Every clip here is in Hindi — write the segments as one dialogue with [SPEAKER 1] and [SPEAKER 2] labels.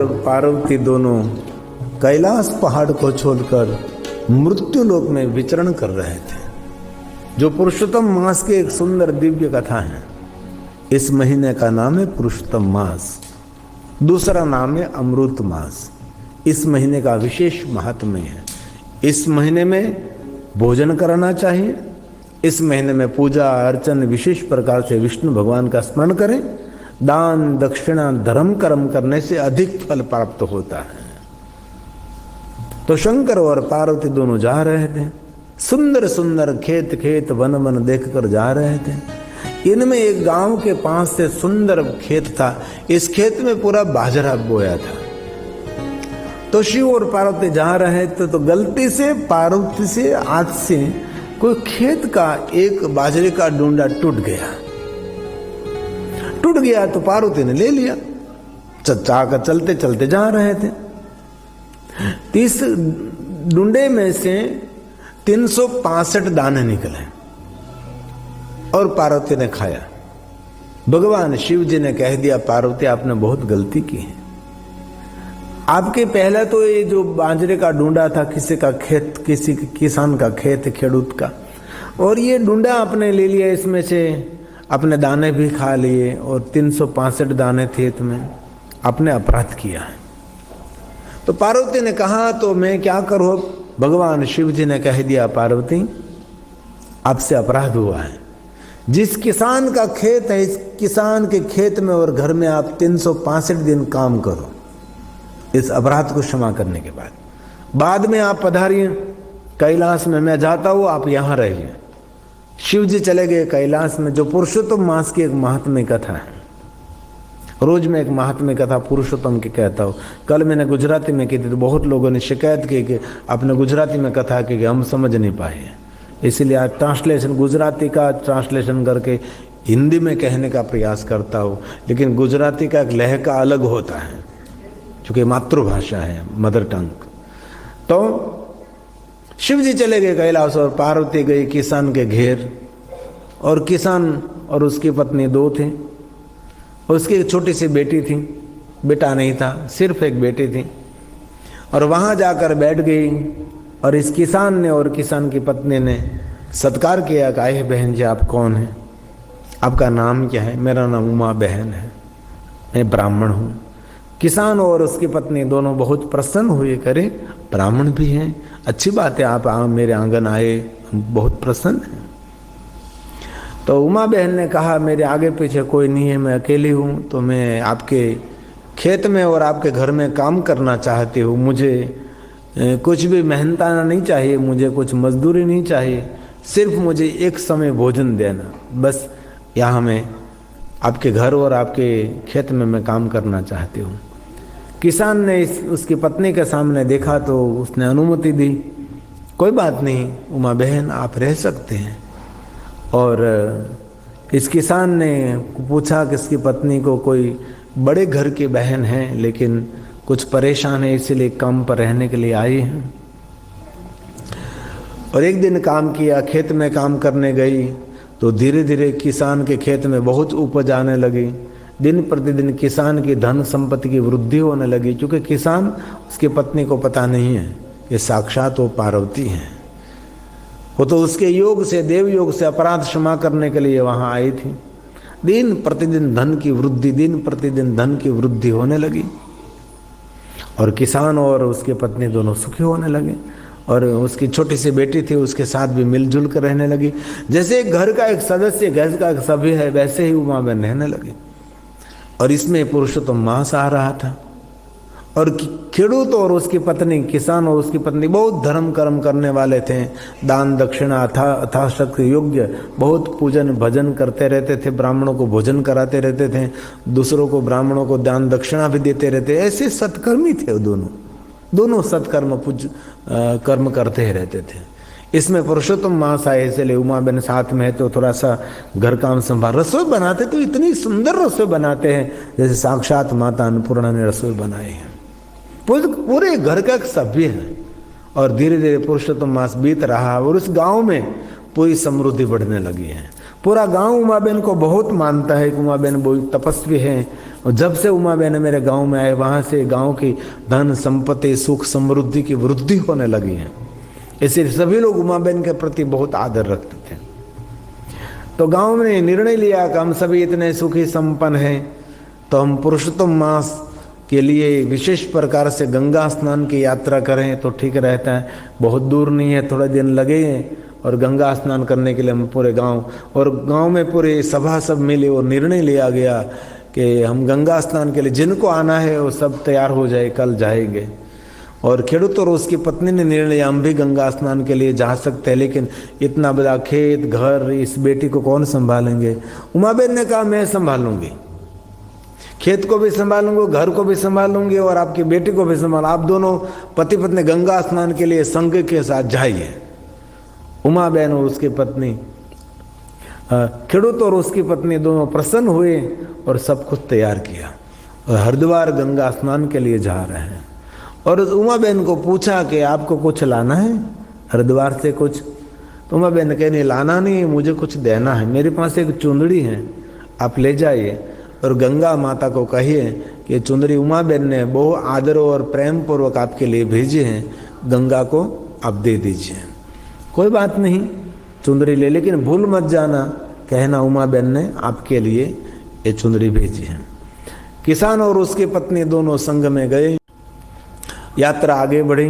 [SPEAKER 1] पार्वती दोनों कैलाश पहाड़ को छोड़कर मृत्यु लोक में विचरण कर रहे थे, जो पुरुषोत्तम मास की एक सुंदर दिव्य कथा है। इस महीने का नाम है पुरुषोत्तम मास, दूसरा नाम है अमृत मास। इस महीने का विशेष महात्म्य है। इस महीने में भोजन करना चाहिए। इस महीने में पूजा अर्चन विशेष प्रकार से विष्णु भगवान का स्मरण करें। दान दक्षिणा धर्म कर्म करने से अधिक फल प्राप्त होता है। तो शंकर और पार्वती दोनों जा रहे थे। सुंदर सुंदर खेत खेत वन वन देखकर जा रहे थे। इनमें एक गांव के पास से सुंदर खेत था। इस खेत में पूरा बाजरा बोया था। तो शिव और पार्वती जा रहे थे तो गलती से पार्वती से हाथ से कोई खेत का एक बाजरे का डूंडा टूट गया तो पार्वती ने ले लिया। चाकर चलते चलते जा रहे थे। इस डूंडे में से 365 दाने निकले और पार्वती ने खाया। भगवान शिव जी ने कह दिया, पार्वती आपने बहुत गलती की है। आपके पहले तो ये जो बाजरे का डूंडा था किसी का खेत, किसी किसान का खेत, खेडूत का, और ये डूंडा आपने ले लिया, इसमें से अपने दाने भी खा लिए और 365 दाने थे इसमें, आपने अपराध किया है। तो पार्वती ने कहा तो मैं क्या करूं। भगवान शिव जी ने कह दिया, पार्वती आपसे अपराध हुआ है। जिस किसान का खेत है, इस किसान के खेत में और घर में आप 365 दिन काम करो। इस अपराध को क्षमा करने के बाद में आप पधारिए कैलाश में, मैं जाता हूं, आप यहां रहिए। शिव जी चले गए कैलाश में। जो पुरुषोत्तम मास की एक महात्म्य कथा है। रोज मैं एक महात्म्य कथा पुरुषोत्तम की कहता हूँ। कल मैंने गुजराती में की थी तो बहुत लोगों ने शिकायत की कि आपने गुजराती में कथा की कि हम समझ नहीं पाए, इसीलिए आज ट्रांसलेशन, गुजराती का ट्रांसलेशन करके हिंदी में कहने का प्रयास करता हूँ। लेकिन गुजराती का एक लहका अलग होता है क्योंकि मातृभाषा है, मदर टंग। तो शिव जी चले गए कैलाश और पार्वती गई किसान के घेर। और किसान और उसकी पत्नी दो थे। उसकी एक छोटी सी बेटी थी, बेटा नहीं था, सिर्फ एक बेटी थी। और वहां जाकर बैठ गई और इस किसान ने और किसान की पत्नी ने सत्कार किया कि आए बहन जी, आप कौन हैं, आपका नाम क्या है। मेरा नाम उमा बहन है, मैं ब्राह्मण हूँ। किसान और उसकी पत्नी दोनों बहुत प्रसन्न हुए, करे ब्राह्मण भी हैं, अच्छी बात है, आप मेरे आंगन आए, हम बहुत प्रसन्न हैं। तो उमा बहन ने कहा, मेरे आगे पीछे कोई नहीं है, मैं अकेली हूँ, तो मैं आपके खेत में और आपके घर में काम करना चाहती हूँ। मुझे कुछ भी मेहनताना नहीं चाहिए, मुझे कुछ मजदूरी नहीं चाहिए, सिर्फ मुझे एक समय भोजन देना, बस यहाँ मैं आपके घर और आपके खेत में मैं काम करना चाहती हूँ। किसान ने उसकी पत्नी के सामने देखा तो उसने अनुमति दी, कोई बात नहीं उमा बहन, आप रह सकते हैं। और इस किसान ने पूछा कि इसकी पत्नी को कोई बड़े घर की बहन है लेकिन कुछ परेशान है, इसलिए काम पर रहने के लिए आई हैं। और एक दिन काम किया, खेत में काम करने गई तो धीरे धीरे किसान के खेत में बहुत उपज आने लगी। दिन प्रतिदिन किसान की धन संपत्ति की वृद्धि होने लगी, क्योंकि किसान, उसकी पत्नी को पता नहीं है कि साक्षात वो पार्वती है। वो तो उसके योग से, देव योग से अपराध क्षमा करने के लिए वहां आई थी। दिन प्रतिदिन धन की वृद्धि, दिन प्रतिदिन धन की वृद्धि होने लगी और किसान और उसकी पत्नी दोनों सुखी होने लगे। और उसकी छोटी सी बेटी थी, उसके साथ भी मिलजुल कर रहने लगी। जैसे एक घर का एक सदस्य, घर का एक सभ्य है, वैसे ही उमा बहन रहने लगी। और इसमें पुरुषोत्तम मास आ रहा था। और खेडूत और उसकी पत्नी, किसान और उसकी पत्नी बहुत धर्म कर्म करने वाले थे। दान दक्षिणा अथाशक्ति योग्य बहुत पूजन भजन करते रहते थे, ब्राह्मणों को भोजन कराते रहते थे, दूसरों को ब्राह्मणों को दान दक्षिणा भी देते रहते। ऐसे सत्कर्मी थे दोनों सत्कर्म कर्म करते रहते थे। इसमें पुरुषोत्तम मास आए, इसलिए उमा बहन साथ में है तो थोड़ा सा घर काम संभाल। रसोई बनाते तो इतनी सुंदर रसोई बनाते हैं जैसे साक्षात माता अन्नपूर्णा ने रसोई बनाई है। पूरे घर का एक सभ्य है। और धीरे धीरे पुरुषोत्तम मास बीत रहा और उस गांव में पूरी समृद्धि बढ़ने लगी है। पूरा गांव उमाबेन को बहुत मानता है कि उमाबेन बहुत तपस्वी है। और जब से उमाबेन मेरे गांव में आए वहां से गांव की धन संपत्ति सुख समृद्धि की वृद्धि होने लगी है। इसलिए सभी लोग उमाबेन के प्रति बहुत आदर रखते थे। तो गांव ने निर्णय लिया कि हम सभी इतने सुखी संपन्न हैं तो हम पुरुषोत्तम मास के लिए विशेष प्रकार से गंगा स्नान की यात्रा करें तो ठीक रहता है। बहुत दूर नहीं है, थोड़े दिन लगे और गंगा स्नान करने के लिए हम पूरे गांव में पूरे सभा सब मिले और निर्णय लिया गया कि हम गंगा स्नान के लिए जिनको आना है वो सब तैयार हो जाए, कल जाएंगे। और खेडूत और उसकी पत्नी ने निर्णय लिया हम भी गंगा स्नान के लिए जा सकते हैं, लेकिन इतना बड़ा खेत घर इस बेटी को कौन संभालेंगे। उमाबेन ने कहा मैं संभालूंगी, खेत को भी संभालूंगी, घर को भी संभालूंगी और आपकी बेटी को भी संभाल। आप दोनों पति पत्नी गंगा स्नान के लिए संघ के साथ जाइए। उमाबेन और उसकी पत्नी खेडूत और उसकी पत्नी दोनों प्रसन्न हुए और सब कुछ तैयार किया और हरिद्वार गंगा स्नान के लिए जा रहे हैं। और उमाबेन को पूछा कि आपको कुछ लाना है हरिद्वार से कुछ? तो उमाबेन ने कहा नहीं लाना नहीं, मुझे कुछ देना है, मेरे पास एक चुंदड़ी है, आप ले जाइए और गंगा माता को कहिए कि चुंदड़ी उमाबेन ने बहुत आदर और प्रेम पूर्वक आपके लिए भेजी है, गंगा को आप दे दीजिए। कोई बात नहीं, चुंदड़ी ले, लेकिन भूल मत जाना कहना उमाबेन ने आपके लिए ये चुंदड़ी भेजी है। किसान और उसकी पत्नी दोनों संग में गए, यात्रा आगे बढ़ी,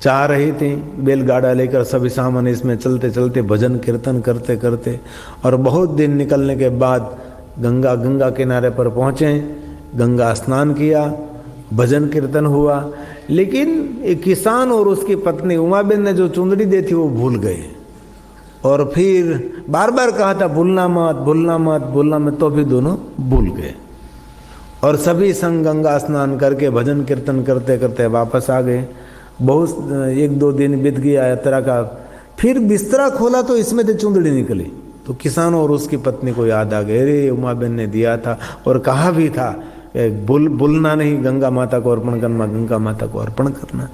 [SPEAKER 1] चाह रही थी बैलगाड़ा लेकर सभी सामान इसमें चलते चलते भजन कीर्तन करते करते। और बहुत दिन निकलने के बाद गंगा किनारे पर पहुँचे, गंगा स्नान किया, भजन कीर्तन हुआ। लेकिन एक किसान और उसकी पत्नी उमाबेन ने जो चुंदड़ी दी थी वो भूल गए और फिर बार बार कहा था भूलना मत भूलना मत भूलना मत, तो भी दोनों भूल गए। और सभी संग गंगा स्नान करके भजन कीर्तन करते करते वापस आ गए। बहुत एक दो दिन बीत गया यात्रा का, फिर बिस्तरा खोला तो इसमें से चुंदड़ी निकली। तो किसान और उसकी पत्नी को याद आ गए, अरे उमाबेन ने दिया था और कहा भी था भूलना नहीं, गंगा माता को अर्पण करना, गंगा माता को अर्पण करना।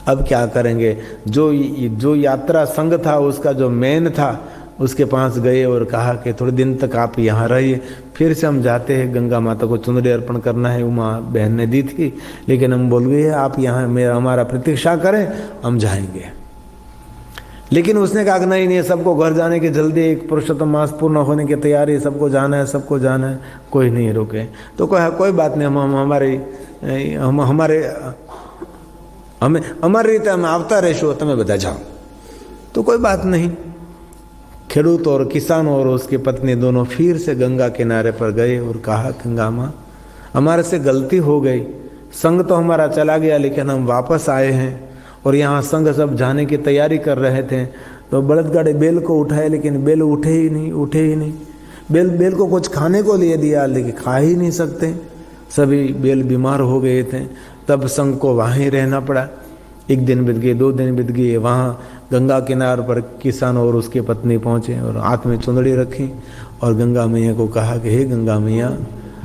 [SPEAKER 1] अब क्या करेंगे? जो यात्रा संघ था उसका जो मेन था उसके पास गए और कहा कि थोड़े दिन तक आप यहाँ रहिए, फिर से हम जाते हैं, गंगा माता को चुंदड़ी अर्पण करना है। उमा बहन ने दी थी लेकिन हम बोल गए आप यहाँ हमारा प्रतीक्षा करें, हम जाएंगे। लेकिन उसने कहा नहीं, सबको घर जाने की जल्दी, एक पुरुषोत्तम मास पूर्ण होने की तैयारी, सबको जाना है, सबको जाना है, कोई नहीं रुके। तो कहा कोई बात नहीं, हमारी रीते हम आवता रहेशो, तमें बता जाओ। तो कोई बात नहीं, खेडूत और किसान और उसकी पत्नी दोनों फिर से गंगा किनारे पर गए और कहा गंगा माँ हमारे से गलती हो गई, संग तो हमारा चला गया लेकिन हम वापस आए हैं और यहाँ संग सब जाने की तैयारी कर रहे थे। तो बलदगाड़े बेल को उठाए लेकिन बेल उठे ही नहीं। बेल को कुछ खाने को लिए दिया लेकिन खा ही नहीं सकते, सभी बेल बीमार हो गए थे। तब संग को वहाँ ही रहना पड़ा। एक दिन बीत गए, 2 दिन बीत गए। वहाँ गंगा किनारे पर किसान और उसकी पत्नी पहुँचे और हाथ में चुंदड़ी रखी और गंगा मैया को कहा कि हे गंगा मैया,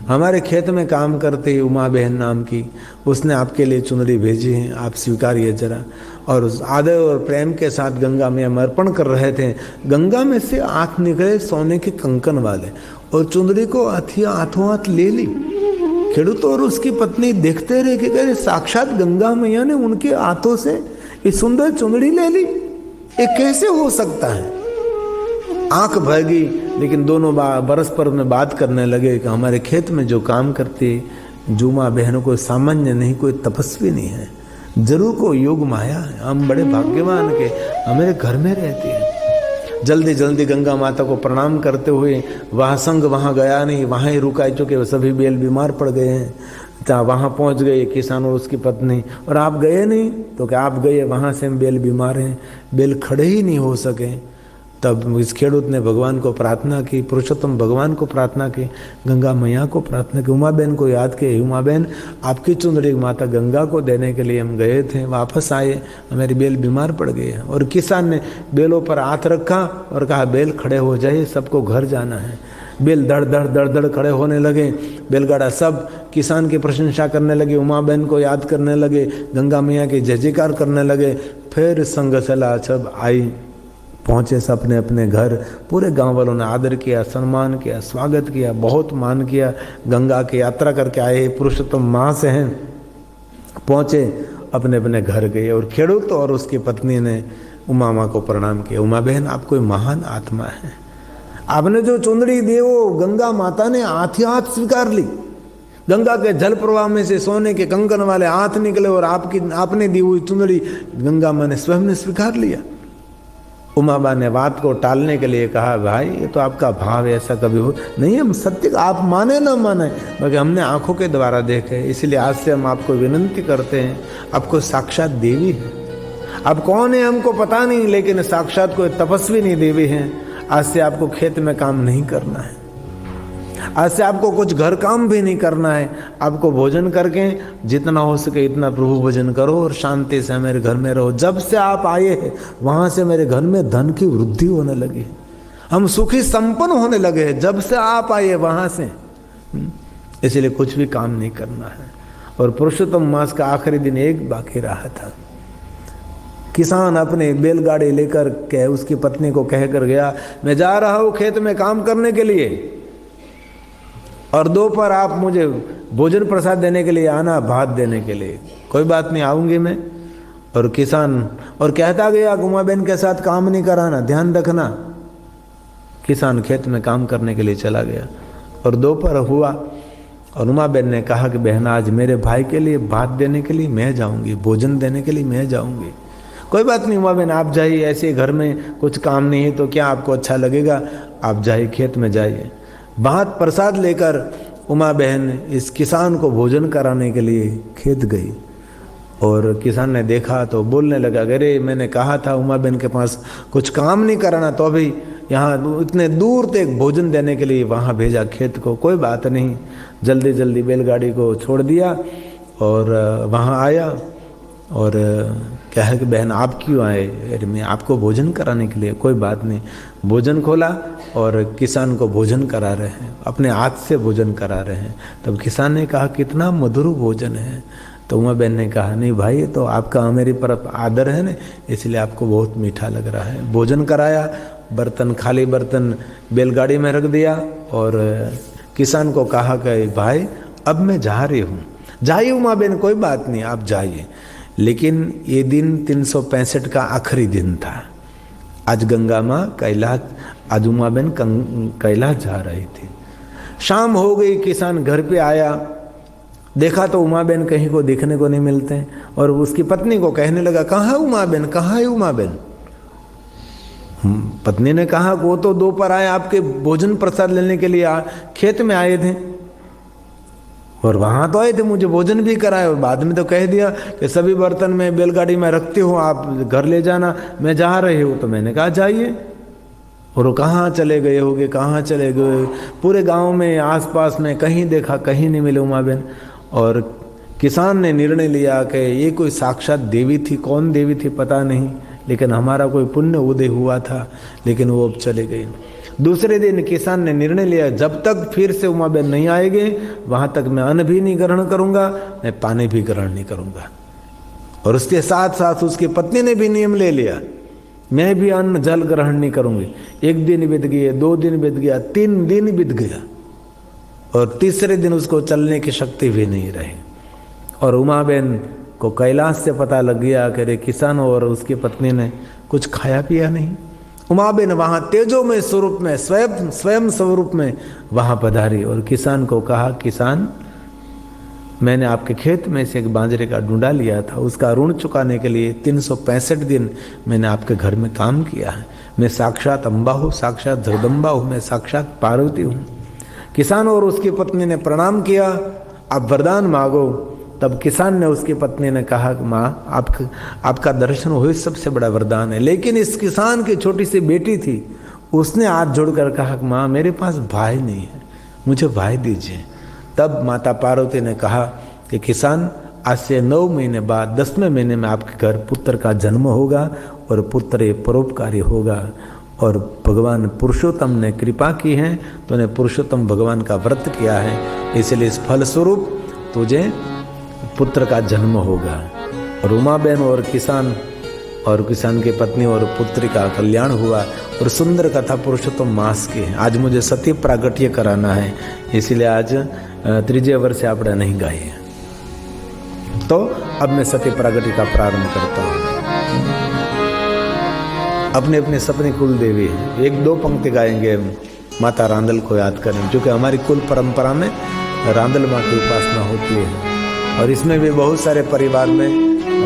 [SPEAKER 1] हमारे खेत में काम करते उमा बहन नाम की, उसने आपके लिए चुनरी भेजी है, आप स्वीकारिए जरा। और उस आदर और प्रेम के साथ गंगा में हम अर्पण कर रहे थे। गंगा में से आँख निकले सोने के कंकन वाले और चुंदड़ी को हाथों हाथ ले ली। खेडूत और उसकी पत्नी देखते रहे कि अरे साक्षात गंगा मैया ने उनके हाथों से ये सुंदर चुंदड़ी ले ली, ये कैसे हो सकता है। आंख भर गई, लेकिन दोनों परस्पर में बात करने लगे कि हमारे खेत में जो काम करती जुमा बहनों को सामान्य नहीं, कोई तपस्वी नहीं है, जरूर को योग माया है, हम बड़े भाग्यवान के हमारे घर में रहती है। जल्दी जल्दी गंगा माता को प्रणाम करते हुए वहाँ संग वहाँ गया नहीं, वहाँ ही रुका, चुके सभी बेल बीमार पड़ गए हैं। वहाँ पहुँच गए किसान और उसकी पत्नी, और आप गए नहीं तो क्या आप गए, वहाँ से हम बेल बीमार हैं, बेल खड़े ही नहीं हो सके। तब इस खेडूत ने भगवान को प्रार्थना की, पुरुषोत्तम भगवान को प्रार्थना की, गंगा मैया को प्रार्थना की, उमा बहन को याद किए, उमा बहन आपकी चुंदड़ी माता गंगा को देने के लिए हम गए थे, वापस आए, हमारी बेल बीमार पड़ गई है। और किसान ने बेलों पर हाथ रखा और कहा बेल खड़े हो जाइए, सबको घर जाना है। बेल धड़ धड़ खड़े होने लगे। बेलगाड़ा सब किसान की प्रशंसा करने लगे, उमा बहन को याद करने लगे, गंगा मैया की जय जयकार करने लगे। फिर संग सला सब आई पहुँचे सब अपने अपने घर। पूरे गांव वालों ने आदर किया, सम्मान किया, स्वागत किया, बहुत मान किया। गंगा की यात्रा करके आए पुरुषोत्तम माह से हैं, पहुँचे अपने अपने घर गए। और खेड़ूत और उसकी पत्नी ने उमा माँ को प्रणाम किया। उमा बहन, आप कोई महान आत्मा है, आपने जो चुंदड़ी दी वो गंगा माता ने हाथ ही हाथ स्वीकार ली। गंगा के जल प्रवाह में से सोने के कंकन वाले हाथ निकले और आपने दी हुई चुंदड़ी गंगा माँ ने स्वयं ने स्वीकार लिया। उमाबा ने बात को टालने के लिए कहा, भाई ये तो आपका भाव है, ऐसा कभी हो नहीं, हम सत्य आप माने ना माने, बल्कि हमने आंखों के द्वारा देखे, इसलिए आज से हम आपको विनंती करते हैं, आपको साक्षात देवी है। अब कौन है हमको पता नहीं, लेकिन साक्षात कोई तपस्वी नहीं देवी है। आज से आपको खेत में काम नहीं करना है, आज से आपको कुछ घर काम भी नहीं करना है। आपको भोजन करके जितना हो सके इतना प्रभु भोजन करो और शांति से मेरे घर में रहो। जब से आप आए हैं वहाँ से मेरे घर में धन की वृद्धि होने लगी, हम सुखी संपन्न होने लगे हैं जब से आप आए वहाँ से। इसलिए कुछ भी काम नहीं करना है। और पुरुषोत्तम मास का आखिरी दिन एक बाकी रहा था। किसान अपने बैलगाड़ी लेकर के उसकी पत्नी को कह कर गया, मैं जा रहा हूँ खेत में काम करने के लिए, और दोपहर आप मुझे भोजन प्रसाद देने के लिए आना, भात देने के लिए। कोई बात नहीं, आऊँगी मैं। और किसान और कहता गया, उमा बहन के साथ काम नहीं कराना, ध्यान रखना। किसान खेत में काम करने के लिए चला गया और दोपहर हुआ और उमा बहन ने कहा कि बहन आज मेरे भाई के लिए भात देने के लिए मैं जाऊँगी, भोजन देने के लिए मैं जाऊँगी। कोई बात नहीं उमा बहन, आप जाइए, ऐसे घर में कुछ काम नहीं है तो क्या आपको अच्छा लगेगा, आप जाइए, खेत में जाइए। भात प्रसाद लेकर उमा बहन इस किसान को भोजन कराने के लिए खेत गई। और किसान ने देखा तो बोलने लगा, अरे मैंने कहा था उमा बहन के पास कुछ काम नहीं कराना, तो अभी यहाँ इतने दूर तक भोजन देने के लिए वहाँ भेजा खेत को। कोई बात नहीं, जल्दी जल्दी बैलगाड़ी को छोड़ दिया और वहाँ आया और क्या है कि बहन आप क्यों आए? अरे मैं आपको भोजन कराने के लिए। कोई बात नहीं, भोजन खोला और किसान को भोजन करा रहे हैं, अपने हाथ से भोजन करा रहे हैं। तब किसान ने कहा कितना मधुर भोजन है। तो उमा बहन ने कहा नहीं भाई, ये तो आपका मेरी पर आदर है ना, इसलिए आपको बहुत मीठा लग रहा है। भोजन कराया, बर्तन खाली बर्तन बैलगाड़ी में रख दिया और किसान को कहा कि भाई अब मैं जा रही हूँ। जाइए उमा बहन, कोई बात नहीं, आप जाइए। लेकिन ये दिन 365 का आखिरी दिन था। आज गंगा माँ कैलाश, आज उमा बहन कैलाश जा रही थी। शाम हो गई, किसान घर पे आया, देखा तो उमा बहन कहीं को देखने को नहीं मिलते और उसकी पत्नी को कहने लगा, कहाँ है उमा बहन, कहाँ है उमा बहन? पत्नी ने कहा वो तो दोपहर आए आपके भोजन प्रसाद लेने के लिए खेत में आए थे और वहां तो आए थे, मुझे भोजन भी कराया और बाद में तो कह दिया कि सभी बर्तन में बैलगाड़ी में रखती हूँ, आप घर ले जाना, मैं जा रही हूँ। तो मैंने कहा जाइए। और वो कहाँ चले गए होगे, कहाँ चले गए? पूरे गांव में आसपास में कहीं देखा, कहीं नहीं मिले उमा बहन। और किसान ने निर्णय लिया कि ये कोई साक्षात देवी थी, कौन देवी थी पता नहीं, लेकिन हमारा कोई पुण्य उदय हुआ था, लेकिन वो अब चले गए। दूसरे दिन किसान ने निर्णय लिया, जब तक फिर से उमा बहन नहीं आएंगे वहां तक मैं अन्न भी नहीं ग्रहण करूंगा, मैं पानी भी ग्रहण नहीं करूंगा। और उसके साथ साथ उसकी पत्नी ने भी नियम ले लिया, मैं भी अन्न जल ग्रहण नहीं करूंगी। 1 दिन बीत गया, 2 दिन बीत गया, 3 दिन बीत गया और तीसरे दिन उसको चलने की शक्ति भी नहीं रही। और उमा बहन को कैलाश से पता लग गया कि रे किसान और उसकी पत्नी ने कुछ खाया पिया नहीं। उमा बहन वहाँ तेजोमय स्वरूप में, स्वयं स्वरूप में वहाँ पधारी और किसान को कहा, किसान मैंने आपके खेत में से एक बाजरे का डूंडा लिया था, उसका ऋण चुकाने के लिए 365 दिन मैंने आपके घर में काम किया है। मैं साक्षात अम्बा हूँ, साक्षात जगदम्बा हूँ, मैं साक्षात पार्वती हूँ। किसान और उसकी पत्नी ने प्रणाम किया, आप वरदान मांगो। तब किसान ने, उसकी पत्नी ने कहा कि माँ आपका दर्शन हो सबसे बड़ा वरदान है। लेकिन इस किसान की छोटी सी बेटी थी, उसने हाथ जोड़कर कहा कि माँ मेरे पास भाई नहीं है, मुझे भाई दीजिए। तब माता पार्वती ने कहा कि किसान आज से 9 महीने बाद 10वें महीने में आपके घर पुत्र का जन्म होगा और पुत्र ये परोपकारी होगा। और भगवान पुरुषोत्तम ने कृपा की है, तो ने पुरुषोत्तम भगवान का व्रत किया है, इसलिए इस फलस्वरूप तुझे पुत्र का जन्म होगा। और उमा बहन और किसान और किसान की पत्नी और पुत्री का कल्याण हुआ और सुंदर कथा पुरुषोत्तम मास की है। आज मुझे सत्य प्रागट्य कराना है, इसीलिए आज त्रीजे वर्ष आपने नहीं गाई है। तो अब मैं सत्य प्रागट्य का प्रारंभ करता हूँ। अपने अपने सपने कुल देवी, एक दो पंक्ति गाएंगे माता रांदल को याद करें, क्योंकि हमारी कुल परंपरा में रांदल माँ की उपासना होती है और इसमें भी बहुत सारे परिवार में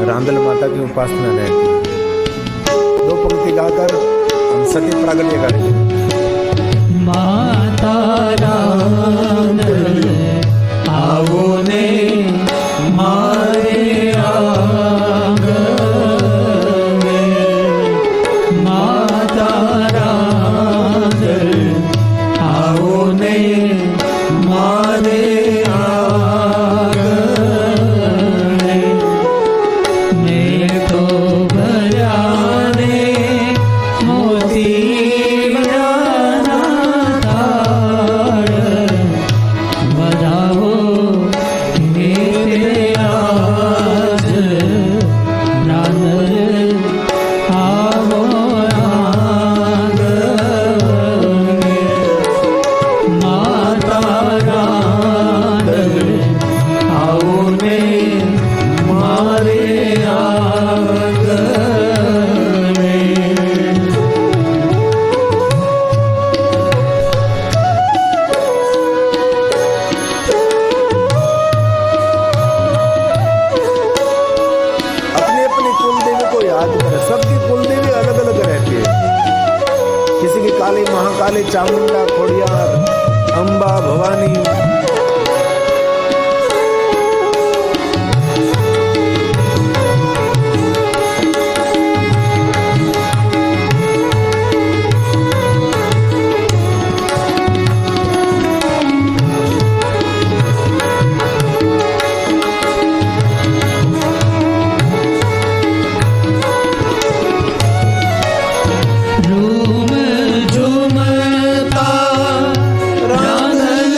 [SPEAKER 1] रांदल माता की उपासना रहती है। दो पंक्ति गाकर हम सत्य प्रागट्य करेंगे।
[SPEAKER 2] माता रांदल आवो ने मारे आंगन में, माता रांदल आवो ने मारे आंगन में, तो भया ने मोती बयाना ताड़, बधाओ मेरे आज रांदल आवो आंगन में, माता रांदल आओ ने मारे आंगन में।
[SPEAKER 1] अपने अपने कुल देवी को याद करें। सबकी कुल देवी अलग अलग रहती है। किसी की काली महाकाली, चामुंडा, खोड़ियार, अम्बा, भवानी।
[SPEAKER 2] झूम झूमता रांदल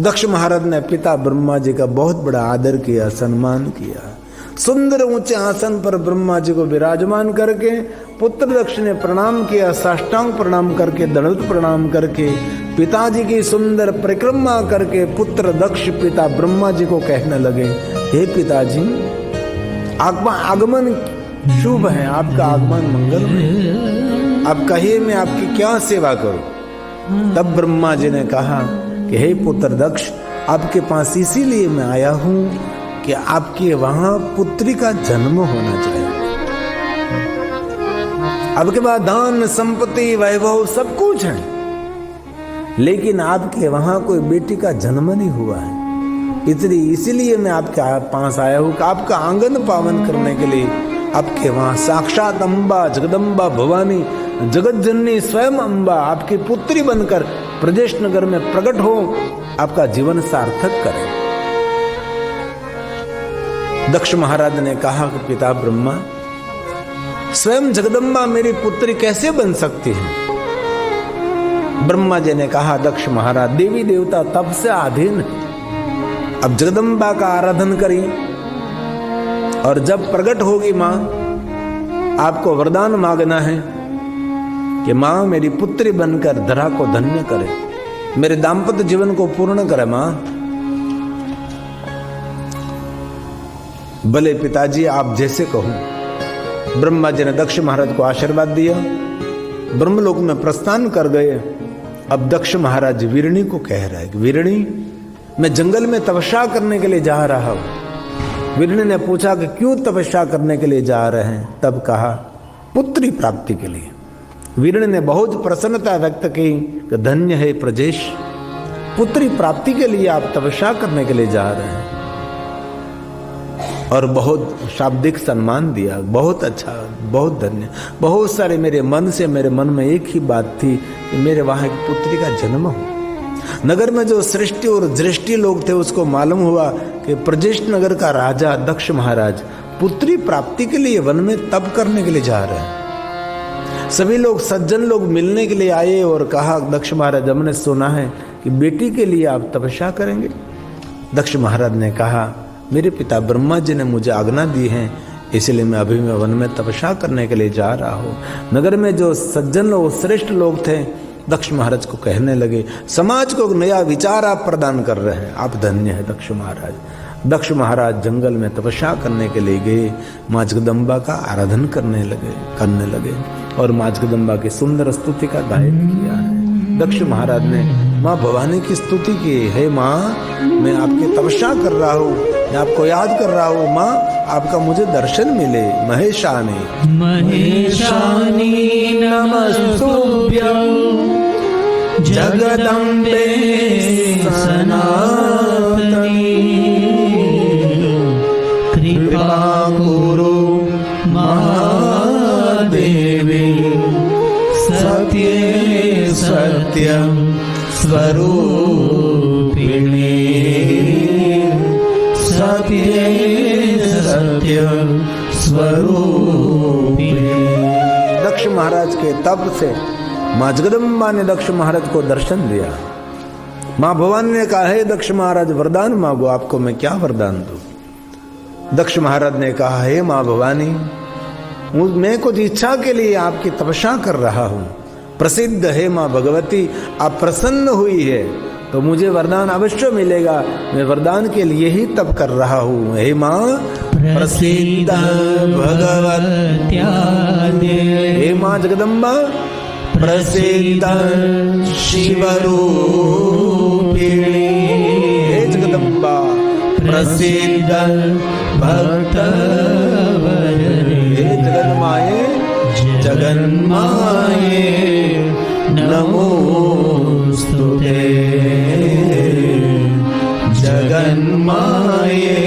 [SPEAKER 1] दक्ष महाराज ने पिता ब्रह्मा जी का बहुत बड़ा आदर किया, सम्मान किया। सुंदर ऊंचे आसन पर ब्रह्मा जी को विराजमान करके पुत्र दक्ष ने प्रणाम किया, साष्टांग प्रणाम करके, दंडवत प्रणाम करके, पिताजी की सुंदर परिक्रमा करके पुत्र दक्ष पिता ब्रह्मा जी को कहने लगे, हे पिताजी, आपका आगमन शुभ है, आपका आगमन मंगलमय, आप कहिए मैं आपकी क्या सेवा करूं। तब ब्रह्मा जी ने कहा कि हे पुत्र दक्ष, आपके पास इसीलिए मैं आया हूं कि आपके वहां पुत्री का जन्म होना चाहिए। आपके पास धन संपत्ति वैभव सब कुछ है, लेकिन आपके वहां कोई बेटी का जन्म नहीं हुआ है। इसीलिए मैं आपके पास आया हूं कि आपका आंगन पावन करने के लिए आपके वहां साक्षात अम्बा जगदम्बा भवानी जगत जननी स्वयं अम्बा आपकी पुत्री बनकर प्रदेश नगर में प्रकट हो, आपका जीवन सार्थक करे। दक्ष महाराज ने कहा कि पिता ब्रह्मा, स्वयं जगदम्बा मेरी पुत्री कैसे बन सकती है। ब्रह्मा जी ने कहा, दक्ष महाराज, देवी देवता तब से अधीन है, अब जगदम्बा का आराधन करिए, और जब प्रकट होगी मां, आपको वरदान मांगना है कि मां मेरी पुत्री बनकर धरा को धन्य करे, मेरे दाम्पत्य जीवन को पूर्ण करे मां। भले पिताजी, आप जैसे कहो। ब्रह्मा जी ने दक्ष महाराज को आशीर्वाद दिया, ब्रह्मलोक में प्रस्थान कर गए। अब दक्ष महाराज वीरणी को कह रहा है कि वीरणी, मैं जंगल में तपस्या करने के लिए जा रहा हूं। वीरणी ने पूछा कि क्यों तपस्या करने के लिए जा रहे हैं। तब कहा, पुत्री प्राप्ति के लिए। वीरणी ने बहुत प्रसन्नता व्यक्त की कि धन्य है प्रजेश, पुत्री प्राप्ति के लिए आप तपस्या करने के लिए जा रहे हैं, और बहुत शाब्दिक सम्मान दिया। बहुत अच्छा, बहुत धन्य। बहुत सारे मेरे मन में एक ही बात थी कि मेरे वहां एक पुत्री का जन्म हो। नगर में जो सृष्टि और दृष्टि लोग थे, उसको मालूम हुआ कि प्रजेश नगर का राजा दक्ष महाराज पुत्री प्राप्ति के लिए वन में तप करने के लिए जा रहे हैं। सभी लोग, सज्जन लोग मिलने के लिए आए और कहा, दक्ष महाराज, हमने सुना है कि बेटी के लिए आप तपस्या करेंगे। दक्ष महाराज ने कहा, मेरे पिता ब्रह्मा जी ने मुझे आज्ञा दी है, इसलिए मैं अभी वन में तपस्या करने के लिए जा रहा हूँ। नगर में जो सज्जन लोग, श्रेष्ठ लोग थे, दक्ष महाराज को कहने लगे, समाज को नया विचार आप प्रदान कर रहे हैं, आप धन्य है दक्ष महाराज। दक्ष महाराज जंगल में तपस्या करने के लिए गए, माँ जगदम्बा का आराधन करने लगे और माँ जगदम्बा की सुंदर स्तुति का गायन किया है। दक्ष महाराज ने माँ भवानी की स्तुति की, हे माँ, मैं आपकी तपस्या कर रहा हूँ, मैं आपको याद कर रहा हूँ, माँ आपका मुझे दर्शन मिले। महेशानी नमस्तुभ्यं जगदम्बे सनातनी, कृपा कुरु महादेवी, सत्ये सत्यं स्वरूपिणी, सत्ये सत्यं स्वरूपिणी। दक्ष महाराज के तप से माँ जगदम्बा ने दक्ष महाराज को दर्शन दिया। माँ भवानी ने कहा, हे दक्ष महाराज, वरदान मांगो, आपको मैं क्या वरदान दूं। दक्ष महाराज ने कहा, हे माँ भवानी, मैं कुछ इच्छा के लिए आपकी तपस्या कर रहा हूं। प्रसिद्ध है माँ भगवती, आप प्रसन्न हुई है तो मुझे वरदान अवश्य मिलेगा, मैं वरदान के लिए ही तप कर रहा हूँ। हे माँ प्रसिद्ध भगवत्या, हे माँ जगदम्बा प्रसिद्ध शिवरूपिणी, हे जगदम्बा प्रसिद्ध भक्तवरे, हे जगन्माये जगन्माये नमोस्तुते, जगन्माये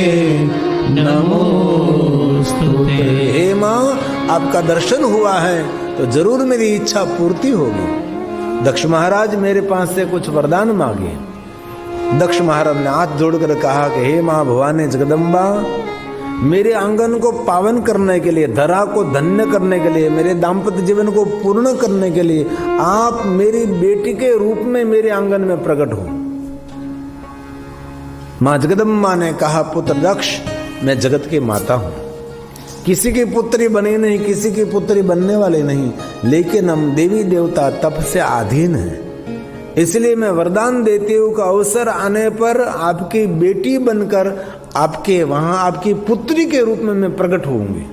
[SPEAKER 1] नमोस्तुते। हे माँ, आपका दर्शन हुआ है तो जरूर मेरी इच्छा पूर्ति होगी। दक्ष महाराज, मेरे पास से कुछ वरदान मांगे। दक्ष महाराज ने हाथ जोड़कर कहा कि हे माँ भवानी जगदम्बा, मेरे आंगन को पावन करने के लिए, धरा को धन्य करने के लिए, मेरे दाम्पत्य जीवन को पूर्ण करने के लिए आप मेरी बेटी के रूप में मेरे आंगन में प्रकट हो। मां जगदम्बा ने कहा, पुत्र दक्ष, मैं जगत की माता हूं, किसी की पुत्री बनी नहीं, किसी की पुत्री बनने वाली नहीं, लेकिन हम देवी देवता तप से अधीन हैं, इसलिए मैं वरदान देती हूं कि अवसर आने पर आपकी बेटी बनकर आपके वहां आपकी पुत्री के रूप में मैं प्रकट होऊंगी।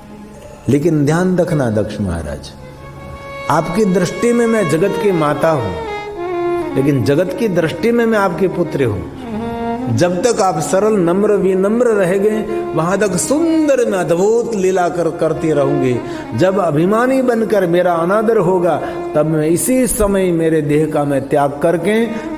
[SPEAKER 1] लेकिन ध्यान रखना दक्ष महाराज, आपकी दृष्टि में मैं जगत की माता हूं, लेकिन जगत की दृष्टि में मैं आपकी पुत्री हूं। जब तक आप सरल नम्र विनम्र रहेंगे, वहां तक सुंदर में अद्भुत लीला करती रहूंगी। जब अभिमानी बनकर मेरा अनादर होगा, तब मैं इसी समय मेरे देह का मैं त्याग करके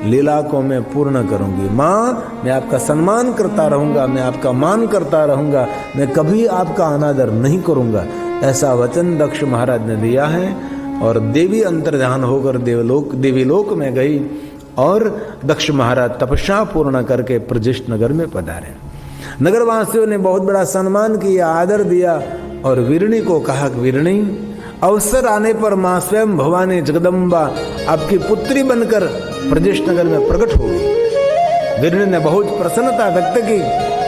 [SPEAKER 1] लीला को मैं पूर्ण करूंगी। माँ, मैं आपका सम्मान करता रहूंगा, मैं आपका मान करता रहूंगा, मैं कभी आपका अनादर नहीं करूंगा। ऐसा वचन दक्ष महाराज ने दिया है। और देवी अंतर्ध्यान होकर देवीलोक में गई और दक्ष महाराज तपस्या पूर्ण करके प्रजिष्ठ नगर में पधारे। नगरवासियों ने बहुत बड़ा सम्मान किया, आदर दिया और वीरणी को कहा, वीरणी, अवसर आने पर मां स्वयं भवानी जगदम्बा आपकी पुत्री बनकर प्रजिष्ठ नगर में प्रकट होगी। वीरणी ने बहुत प्रसन्नता व्यक्त की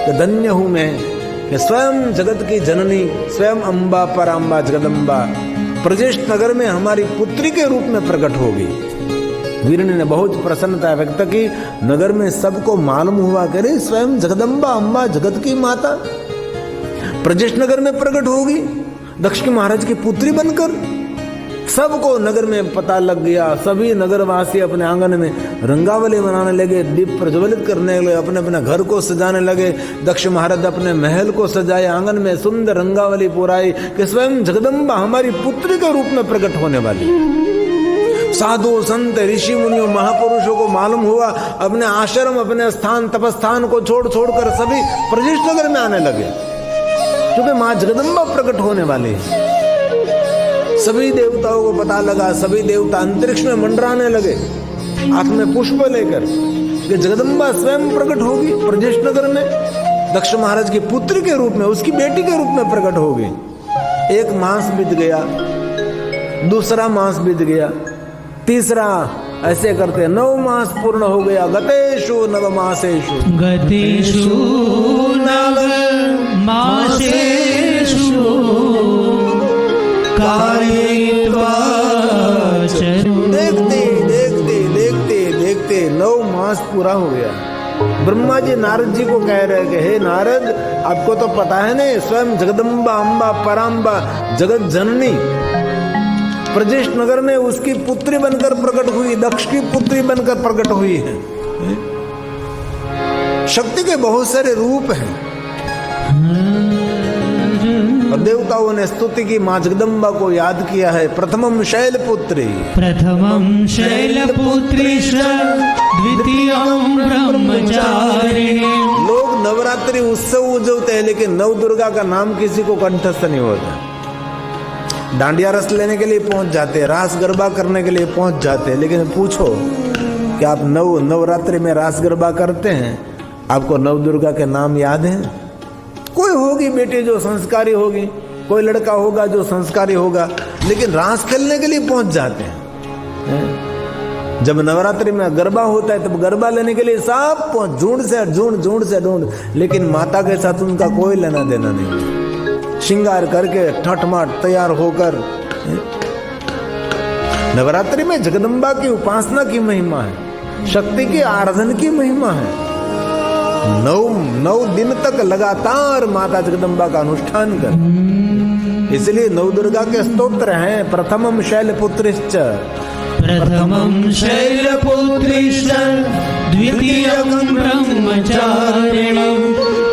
[SPEAKER 1] कि धन्य हूं मैं कि स्वयं जगत की जननी, स्वयं अम्बा पराम्बा जगदम्बा प्रजिष्ठ नगर में हमारी पुत्री के रूप में प्रकट होगी। वीरणी ने बहुत प्रसन्नता व्यक्त की। नगर में सबको मालूम हुआ कि अरे स्वयं जगदम्बा अम्बा जगत की माता प्रजिष्ठ नगर में प्रकट होगी दक्ष के महाराज की पुत्री बनकर। सबको नगर में पता लग गया। सभी नगरवासी अपने आंगन में रंगावली बनाने लगे, दीप प्रज्वलित करने लगे, अपने अपने घर को सजाने लगे। दक्ष महाराज अपने महल को सजाए, आंगन में सुंदर रंगावली पुराई कि स्वयं जगदम्बा हमारी पुत्री के रूप में प्रकट होने वाली। साधु संत ऋषि मुनियों महापुरुषों को मालूम हुआ, अपने आश्रम अपने स्थान तपस्थान को छोड़ छोड़कर सभी प्रजिष्ठ नगर में आने लगे, क्योंकि मां जगदम्बा प्रकट होने वाली है। सभी देवताओं को पता लगा, सभी देवता अंतरिक्ष में मंडराने लगे हाथ में पुष्प लेकर कि जगदम्बा स्वयं प्रकट होगी प्रजिष्ठ नगर में, दक्ष महाराज की पुत्री के रूप में, उसकी बेटी के रूप में प्रकट होगी। एक मास बीत गया, दूसरा मास बीत गया, तीसरा, ऐसे करते 9 मास पूर्ण हो गया। गतेषु नव मासेषु,
[SPEAKER 2] गतेषु नव मासेषु
[SPEAKER 1] देखते देखते देखते देखते 9 मास पूरा हो गया। ब्रह्मा जी नारद जी को कह रहे कि हे नारद, आपको तो पता है ना, स्वयं जगदम्बा अम्बा पराम्बा जगत जननी प्रजिष्ठ नगर में उसकी पुत्री बनकर प्रकट हुई, दक्ष की पुत्री बनकर प्रकट हुई है। शक्ति के बहुत सारे रूप हैं। और देवताओं ने स्तुति की, मां जगदम्बा को याद किया है। प्रथमम शैलपुत्री,
[SPEAKER 2] प्रथमम शैलपुत्री द्वितीयम ब्रह्मचारिणी।
[SPEAKER 1] लोग नवरात्रि उत्सव उजवते हैं, लेकिन नव दुर्गा का नाम किसी को कंठस्थ नहीं होता। डांडिया रस लेने के लिए पहुंच जाते हैं, रास गरबा करने के लिए पहुंच जाते हैं, लेकिन पूछो कि आप नवरात्रि में रास गरबा करते हैं, आपको नव दुर्गा के नाम याद है? कोई होगी बेटी जो संस्कारी होगी, कोई लड़का होगा जो संस्कारी होगा, लेकिन रास खेलने के लिए पहुंच जाते हैं। जब नवरात्रि में गरबा होता है तब गरबा लेने के लिए सब पहुंच, झुंड से ढूंढ, लेकिन माता के साथ उनका कोई लेना देना नहीं। श्रृंगार करके ठठमाठ तैयार होकर, नवरात्रि में जगदम्बा की उपासना की महिमा है, शक्ति की आराधन की महिमा है। 9 दिन तक लगातार माता जगदम्बा का अनुष्ठान कर। इसलिए 9 दुर्गा के स्तोत्र हैं। प्रथमम शैलपुत्रिश्च,
[SPEAKER 2] प्रथमम शैलपुत्रिश्च द्वितीयं ब्रह्मचारिणं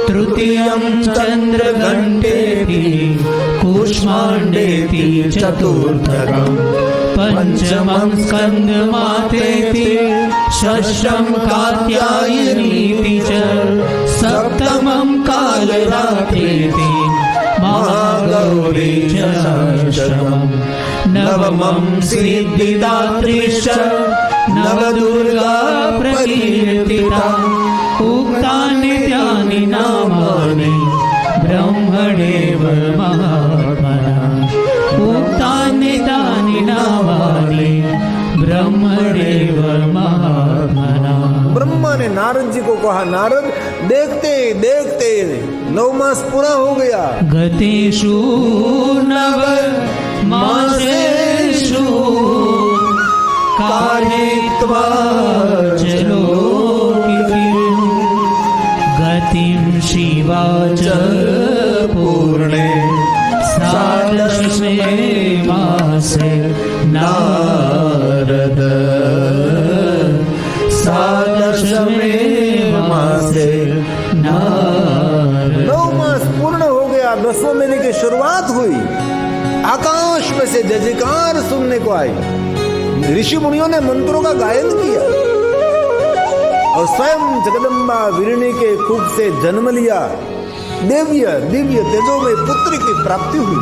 [SPEAKER 2] तृतीयं चन्द्रघण्टेति कूष्माण्डेति चतुर्थकं पंचमं स्कन्दमातेति षष्ठं कात्यायनीति च सप्तमं कालरात्रेति महागौरी च षष्ठं नवमं सिद्धिदात्रीश्च नवदुर्गा प्रकीर्तिता उक्तानि त्यानि नामानि ब्रह्मणेव महात्मना उक्तानि तानि नामानि ब्रह्मणेव महात्मना।
[SPEAKER 1] ब्रह्मा ने नारद जी को कहा, नारद देखते देखते 9 मास पूरा हो गया।
[SPEAKER 2] गतेषु नव मासेषु कारयित्वा च लोकिकीं गतिं शिवा च पूर्णे सादशमे मासे नारद सादशमे मासे नारद।
[SPEAKER 1] 9 मास पूर्ण हो गया, 10वें महीने की शुरुआत हुई। आकाश में से जय जयकार सुनने को आई। ऋषि मुनियों ने मंत्रों का गायन किया और स्वयं जगदम्बा वीरणी के कुख से जन्म लिया। दिव्य दिव्य तेजो में पुत्र की प्राप्ति हुई।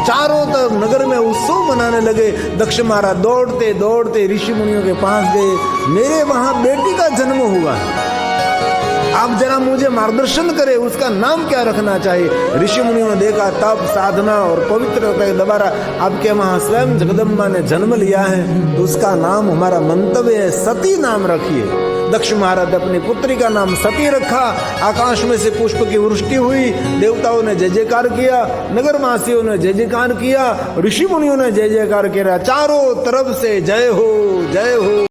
[SPEAKER 1] चारों तरफ नगर में उत्सव मनाने लगे। दक्ष महाराज दौड़ते दौड़ते ऋषि मुनियों के पास गए, मेरे वहां बेटी का जन्म हुआ, आप जरा मुझे मार्गदर्शन करें, उसका नाम क्या रखना चाहिए। ऋषि मुनियों ने देखा तप साधना और पवित्रता के द्वारा आपके वहां स्वयं जगदम्बा ने जन्म लिया है, तो उसका नाम हमारा मंतव्य है, सती नाम रखिए। दक्ष महाराज अपनी पुत्री का नाम सती रखा। आकाश में से पुष्प की वृष्टि हुई, देवताओं ने जय जयकार किया, नगरवासियों ने जय जयकार किया, ऋषि मुनियों ने जय जयकार किया। चारों तरफ से जय हो जय हो।